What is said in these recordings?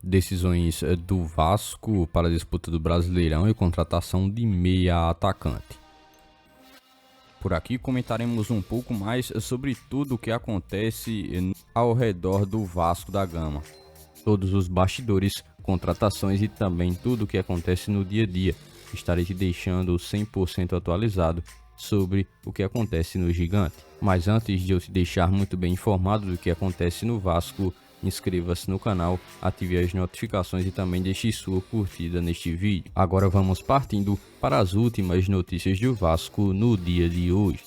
decisões do Vasco para a disputa do Brasileirão e contratação de meia atacante. Por aqui comentaremos um pouco mais sobre tudo o que acontece ao redor do Vasco da Gama. Todos os bastidores, contratações e também tudo o que acontece no dia a dia. Estarei te deixando 100% atualizado sobre o que acontece no Gigante. Mas antes de eu te deixar muito bem informado do que acontece no Vasco, inscreva-se no canal, ative as notificações e também deixe sua curtida neste vídeo. Agora vamos partindo para as últimas notícias do Vasco no dia de hoje.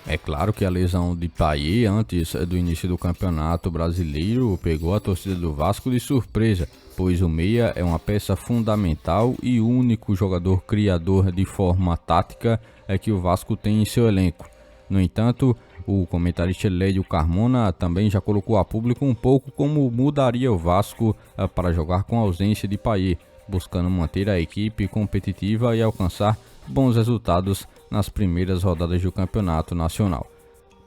É claro que a lesão de Payet antes do início do Campeonato Brasileiro pegou a torcida do Vasco de surpresa, pois o meia é uma peça fundamental e único jogador criador de forma tática que o Vasco tem em seu elenco. No entanto, o comentarista Lédio Carmona também já colocou a público um pouco como mudaria o Vasco para jogar com a ausência de Payet, buscando manter a equipe competitiva e alcançar bons resultados nas primeiras rodadas do Campeonato Nacional.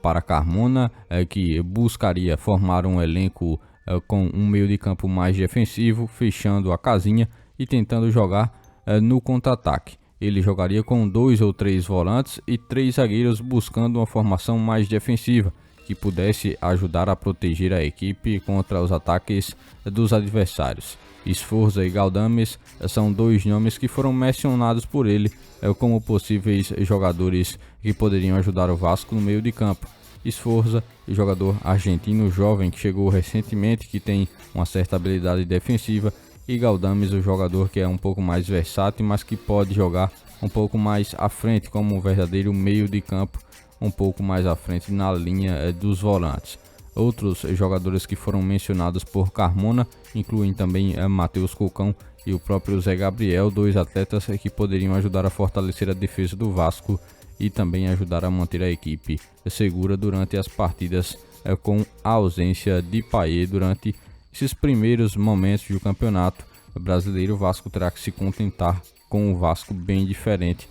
Para Carmona, que buscaria formar um elenco com um meio de campo mais defensivo, fechando a casinha e tentando jogar no contra-ataque. Ele jogaria com 2 ou 3 volantes e 3 zagueiros, buscando uma formação mais defensiva, que pudesse ajudar a proteger a equipe contra os ataques dos adversários. Sforza e Galdames são 2 nomes que foram mencionados por ele como possíveis jogadores que poderiam ajudar o Vasco no meio de campo. Sforza, jogador argentino jovem que chegou recentemente, que tem uma certa habilidade defensiva, e Galdames, o jogador que é um pouco mais versátil, mas que pode jogar um pouco mais à frente como um verdadeiro meio de campo, um pouco mais à frente na linha dos volantes. Outros jogadores que foram mencionados por Carmona incluem também Matheus Cocão e o próprio Zé Gabriel, 2 atletas que poderiam ajudar a fortalecer a defesa do Vasco e também ajudar a manter a equipe segura durante as partidas com a ausência de Payet. Durante esses primeiros momentos do Campeonato Brasileiro, o Vasco terá que se contentar com um Vasco bem diferente,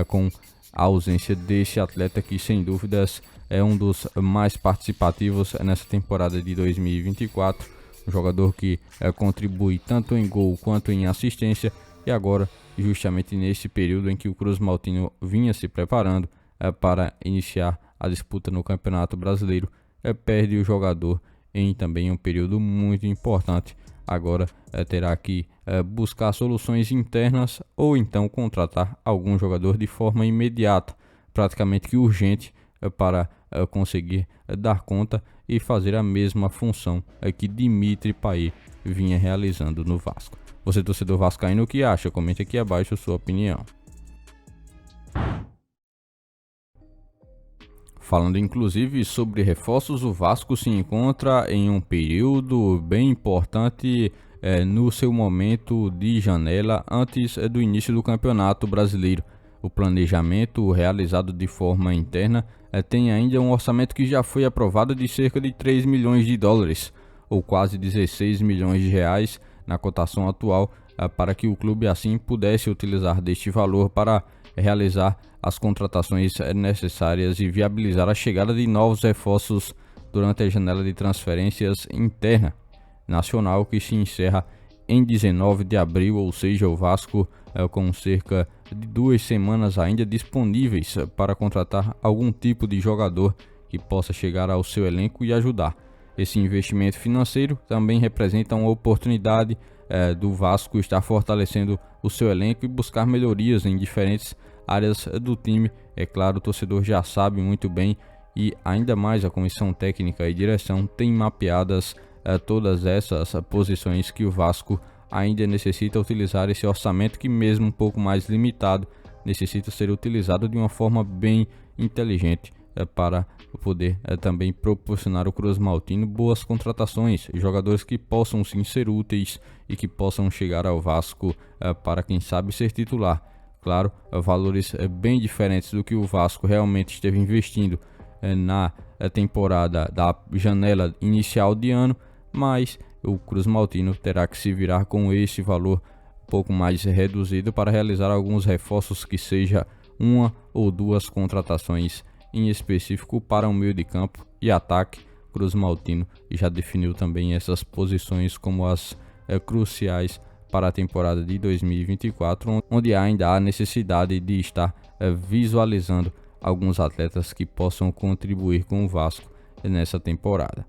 com a ausência desse atleta que sem dúvidas é um dos mais participativos nessa temporada de 2024, um jogador que contribui tanto em gol quanto em assistência, e agora justamente nesse período em que o Cruz Maltino vinha se preparando para iniciar a disputa no Campeonato Brasileiro, perde o jogador em também um período muito importante. Agora terá que buscar soluções internas ou então contratar algum jogador de forma imediata, praticamente que urgente, para conseguir dar conta e fazer a mesma função que Dimitri Payet vinha realizando no Vasco. Você, torcedor vascaíno, o que acha? Comente aqui abaixo a sua opinião. Falando inclusive sobre reforços, o Vasco se encontra em um período bem importante no seu momento de janela antes do início do Campeonato Brasileiro. O planejamento realizado de forma interna tem ainda um orçamento que já foi aprovado de cerca de 3 milhões de dólares, ou quase 16 milhões de reais na cotação atual, para que o clube assim pudesse utilizar deste valor para realizar as contratações necessárias e viabilizar a chegada de novos reforços durante a janela de transferências interna nacional, que se encerra em 19 de abril, ou seja, o Vasco com cerca de 2 semanas ainda disponíveis para contratar algum tipo de jogador que possa chegar ao seu elenco e ajudar. Esse investimento financeiro também representa uma oportunidade do Vasco estar fortalecendo o seu elenco e buscar melhorias em diferentes áreas do time. É claro, o torcedor já sabe muito bem, e ainda mais a comissão técnica e direção tem mapeadas todas essas posições que o Vasco ainda necessita utilizar esse orçamento, que mesmo um pouco mais limitado necessita ser utilizado de uma forma bem inteligente para poder também proporcionar ao Cruz Maltino boas contratações, jogadores que possam sim ser úteis e que possam chegar ao Vasco para quem sabe ser titular. Claro, valores bem diferentes do que o Vasco realmente esteve investindo na temporada da janela inicial de ano, mas o Cruz Maltino terá que se virar com esse valor um pouco mais reduzido para realizar alguns reforços, que seja 1 ou 2 contratações em específico para o meio de campo e ataque, Cruz Maltino já definiu também essas posições como as cruciais para a temporada de 2024, onde ainda há necessidade de estar visualizando alguns atletas que possam contribuir com o Vasco nessa temporada.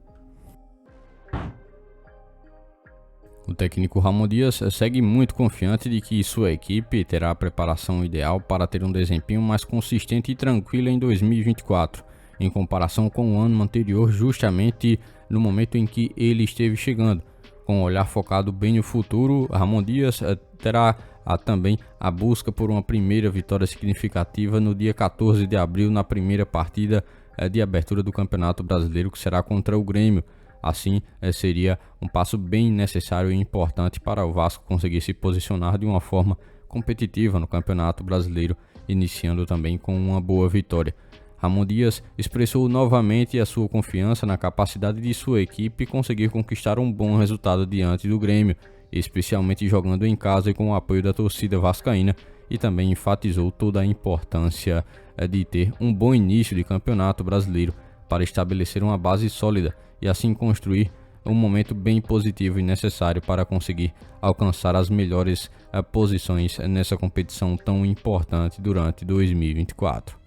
O técnico Ramon Dias segue muito confiante de que sua equipe terá a preparação ideal para ter um desempenho mais consistente e tranquilo em 2024, em comparação com o ano anterior, justamente no momento em que ele esteve chegando. Com um olhar focado bem no futuro, Ramon Dias terá também a busca por uma primeira vitória significativa no dia 14 de abril, na primeira partida de abertura do Campeonato Brasileiro, que será contra o Grêmio. Assim, seria um passo bem necessário e importante para o Vasco conseguir se posicionar de uma forma competitiva no Campeonato Brasileiro, iniciando também com uma boa vitória. Ramon Dias expressou novamente a sua confiança na capacidade de sua equipe conseguir conquistar um bom resultado diante do Grêmio, especialmente jogando em casa e com o apoio da torcida vascaína, e também enfatizou toda a importância de ter um bom início de Campeonato Brasileiro para estabelecer uma base sólida e assim construir um momento bem positivo e necessário para conseguir alcançar as melhores posições nessa competição tão importante durante 2024.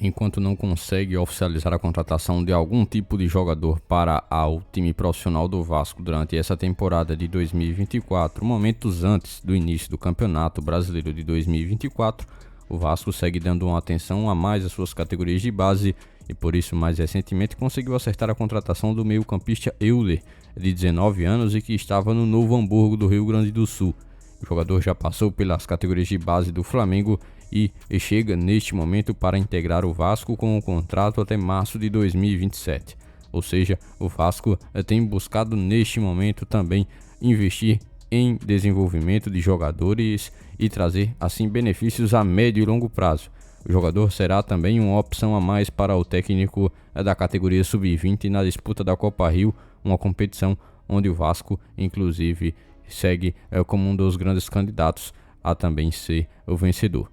Enquanto não consegue oficializar a contratação de algum tipo de jogador para o time profissional do Vasco durante essa temporada de 2024, momentos antes do início do Campeonato Brasileiro de 2024, o Vasco segue dando uma atenção a mais às suas categorias de base e por isso mais recentemente conseguiu acertar a contratação do meio-campista Euler, de 19 anos e que estava no Novo Hamburgo do Rio Grande do Sul. O jogador já passou pelas categorias de base do Flamengo e chega neste momento para integrar o Vasco com um contrato até março de 2027. Ou seja, o Vasco tem buscado neste momento também investir em desenvolvimento de jogadores e trazer assim benefícios a médio e longo prazo. O jogador será também uma opção a mais para o técnico da categoria sub-20 na disputa da Copa Rio, uma competição onde o Vasco inclusive segue como um dos grandes candidatos a também ser o vencedor.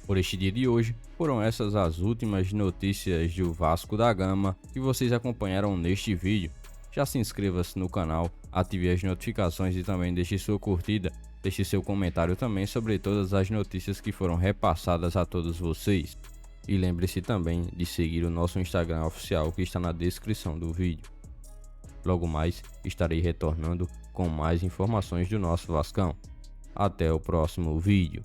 Por este dia de hoje, foram essas as últimas notícias do Vasco da Gama que vocês acompanharam neste vídeo. Já se inscreva-se no canal, ative as notificações e também deixe sua curtida. Deixe seu comentário também sobre todas as notícias que foram repassadas a todos vocês. E lembre-se também de seguir o nosso Instagram oficial que está na descrição do vídeo. Logo mais estarei retornando com mais informações do nosso Vascão. Até o próximo vídeo.